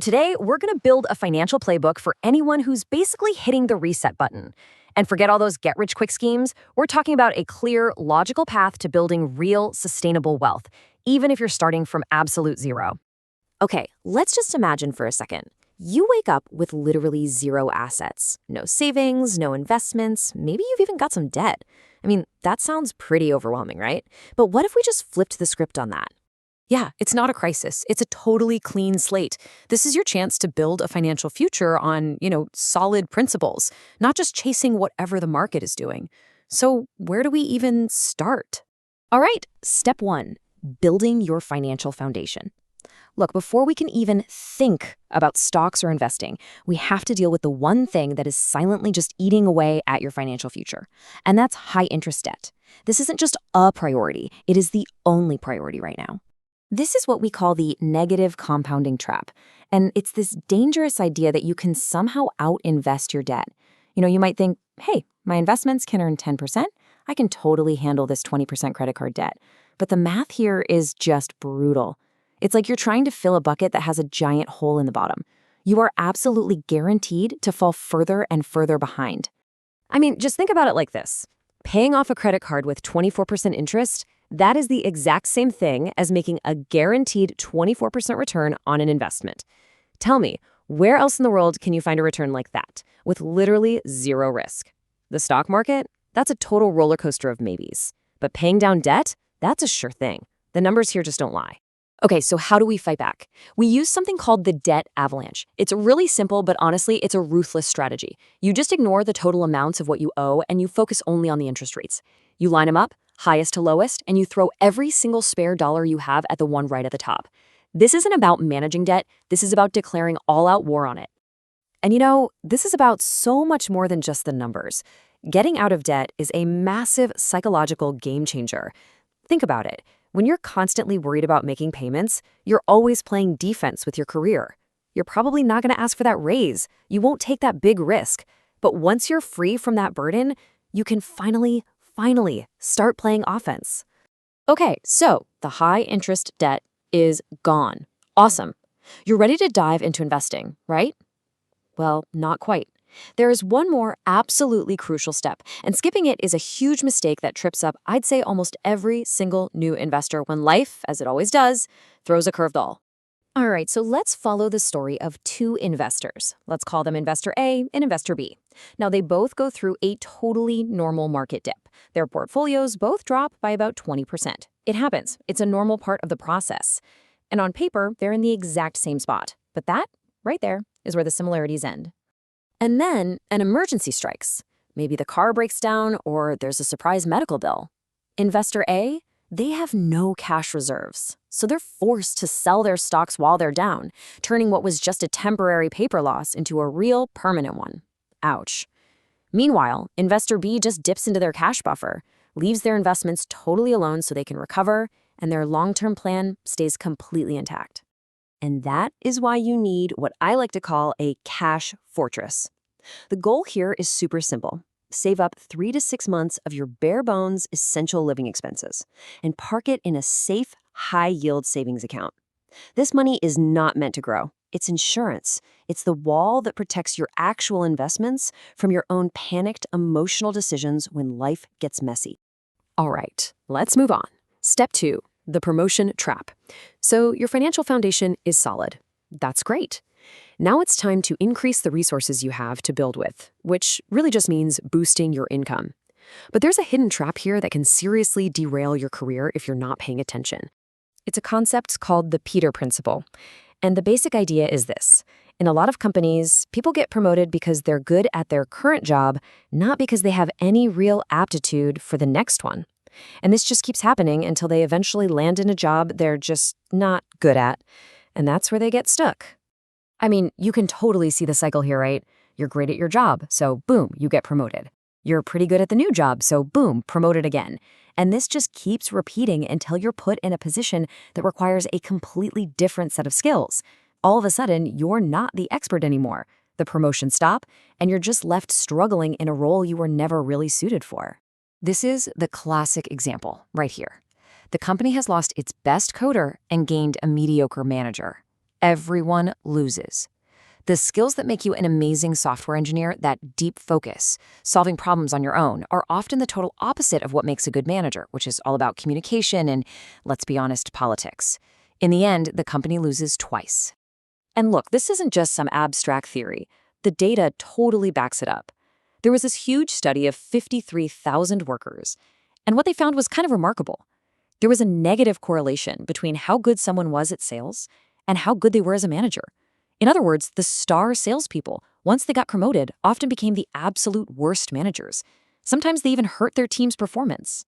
Today, we're going to build a financial playbook for anyone who's basically hitting the reset button. And forget all those get-rich-quick schemes. We're talking about a clear, logical path to building real, sustainable wealth, even if you're starting from absolute zero. Okay, let's just imagine for a second. You wake up with literally zero assets. No savings, no investments, maybe you've even got some debt. I mean, that sounds pretty overwhelming, right? But what if we just flipped the script on that? Yeah, it's not a crisis. It's a totally clean slate. This is your chance to build a financial future on, solid principles, not just chasing whatever the market is doing. So where do we even start? All right, step one, building your financial foundation. Look, before we can even think about stocks or investing, we have to deal with the one thing that is silently just eating away at your financial future, and that's high interest debt. This isn't just a priority, it is the only priority right now. This is what we call the negative compounding trap, and it's this dangerous idea that you can somehow out-invest your debt. You might think, hey, my investments can earn 10%, I can totally handle this 20% credit card debt. But the math here is just brutal. It's like you're trying to fill a bucket that has a giant hole in the bottom. You are absolutely guaranteed to fall further and further behind. I mean, just think about it like this. Paying off a credit card with 24% interest, that is the exact same thing as making a guaranteed 24% return on an investment. Tell me, where else in the world can you find a return like that, with literally zero risk? The stock market? That's a total roller coaster of maybes. But paying down debt? That's a sure thing. The numbers here just don't lie. Okay, so how do we fight back? We use something called the debt avalanche. It's really simple, but honestly, it's a ruthless strategy. You just ignore the total amounts of what you owe, and you focus only on the interest rates. You line them up, highest to lowest, and you throw every single spare dollar you have at the one right at the top. This isn't about managing debt. This is about declaring all-out war on it. And this is about so much more than just the numbers. Getting out of debt is a massive psychological game changer. Think about it. When you're constantly worried about making payments, you're always playing defense with your career. You're probably not going to ask for that raise. You won't take that big risk. But once you're free from that burden, you can finally start playing offense. Okay, so the high interest debt is gone. Awesome. You're ready to dive into investing, right? Well, not quite. There is one more absolutely crucial step, and skipping it is a huge mistake that trips up, I'd say, almost every single new investor when life, as it always does, throws a curveball. All right, so let's follow the story of two investors. Let's call them Investor A and Investor B. Now, they both go through a totally normal market dip. Their portfolios both drop by about 20%. It happens. It's a normal part of the process. And on paper, they're in the exact same spot. But that, right there, is where the similarities end. And then an emergency strikes. Maybe the car breaks down or there's a surprise medical bill. Investor A, they have no cash reserves, so they're forced to sell their stocks while they're down, turning what was just a temporary paper loss into a real permanent one. Ouch. Meanwhile, Investor B just dips into their cash buffer, leaves their investments totally alone so they can recover, and their long-term plan stays completely intact. And that is why you need what I like to call a cash fortress. The goal here is super simple. Save up 3 to 6 months of your bare bones essential living expenses and park it in a safe, high-yield savings account. This money is not meant to grow. It's insurance. It's the wall that protects your actual investments from your own panicked, emotional decisions when life gets messy. All right, let's move on. Step 2. The promotion trap. So your financial foundation is solid. That's great. Now it's time to increase the resources you have to build with, which really just means boosting your income. But there's a hidden trap here that can seriously derail your career if you're not paying attention. It's a concept called the Peter Principle. And the basic idea is this. In a lot of companies, people get promoted because they're good at their current job, not because they have any real aptitude for the next one. And this just keeps happening until they eventually land in a job they're just not good at. And that's where they get stuck. I mean, you can totally see the cycle here, right? You're great at your job, so boom, you get promoted. You're pretty good at the new job, so boom, promoted again. And this just keeps repeating until you're put in a position that requires a completely different set of skills. All of a sudden, you're not the expert anymore. The promotions stop, and you're just left struggling in a role you were never really suited for. This is the classic example right here. The company has lost its best coder and gained a mediocre manager. Everyone loses. The skills that make you an amazing software engineer, that deep focus, solving problems on your own, are often the total opposite of what makes a good manager, which is all about communication and, let's be honest, politics. In the end, the company loses twice. And look, this isn't just some abstract theory. The data totally backs it up. There was this huge study of 53,000 workers, and what they found was kind of remarkable. There was a negative correlation between how good someone was at sales and how good they were as a manager. In other words, the star salespeople, once they got promoted, often became the absolute worst managers. Sometimes they even hurt their team's performance.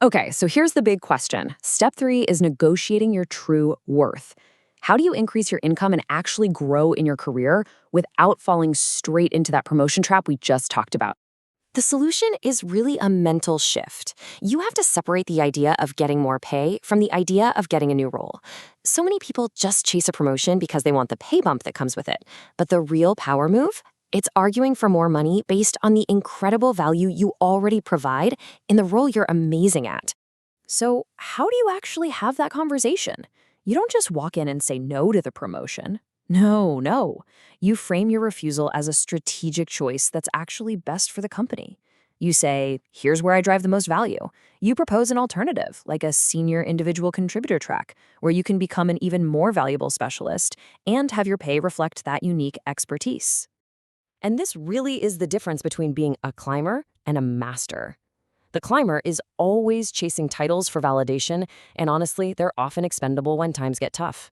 Okay, so here's the big question. Step 3 is negotiating your true worth. How do you increase your income and actually grow in your career without falling straight into that promotion trap we just talked about? The solution is really a mental shift. You have to separate the idea of getting more pay from the idea of getting a new role. So many people just chase a promotion because they want the pay bump that comes with it. But the real power move? It's arguing for more money based on the incredible value you already provide in the role you're amazing at. So, how do you actually have that conversation? You don't just walk in and say no to the promotion. No. You frame your refusal as a strategic choice that's actually best for the company. You say, here's where I drive the most value. You propose an alternative, like a senior individual contributor track, where you can become an even more valuable specialist and have your pay reflect that unique expertise. And this really is the difference between being a climber and a master. The climber is always chasing titles for validation, and honestly, they're often expendable when times get tough.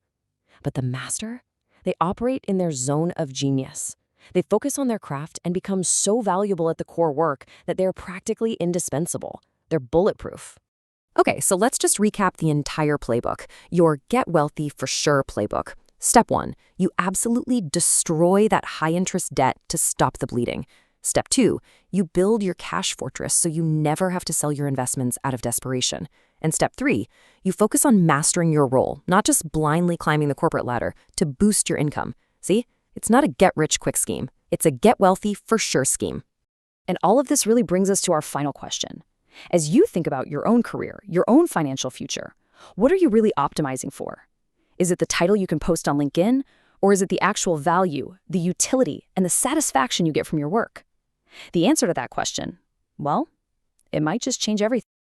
But the master? They operate in their zone of genius. They focus on their craft and become so valuable at the core work that they're practically indispensable. They're bulletproof. Okay, so let's just recap the entire playbook, your Get Wealthy for Sure playbook. Step 1, you absolutely destroy that high-interest debt to stop the bleeding. Step 2, you build your cash fortress so you never have to sell your investments out of desperation. And step 3, you focus on mastering your role, not just blindly climbing the corporate ladder, to boost your income. See, it's not a get-rich-quick scheme. It's a get-wealthy-for-sure scheme. And all of this really brings us to our final question. As you think about your own career, your own financial future, what are you really optimizing for? Is it the title you can post on LinkedIn, or is it the actual value, the utility, and the satisfaction you get from your work? The answer to that question, well, it might just change everything.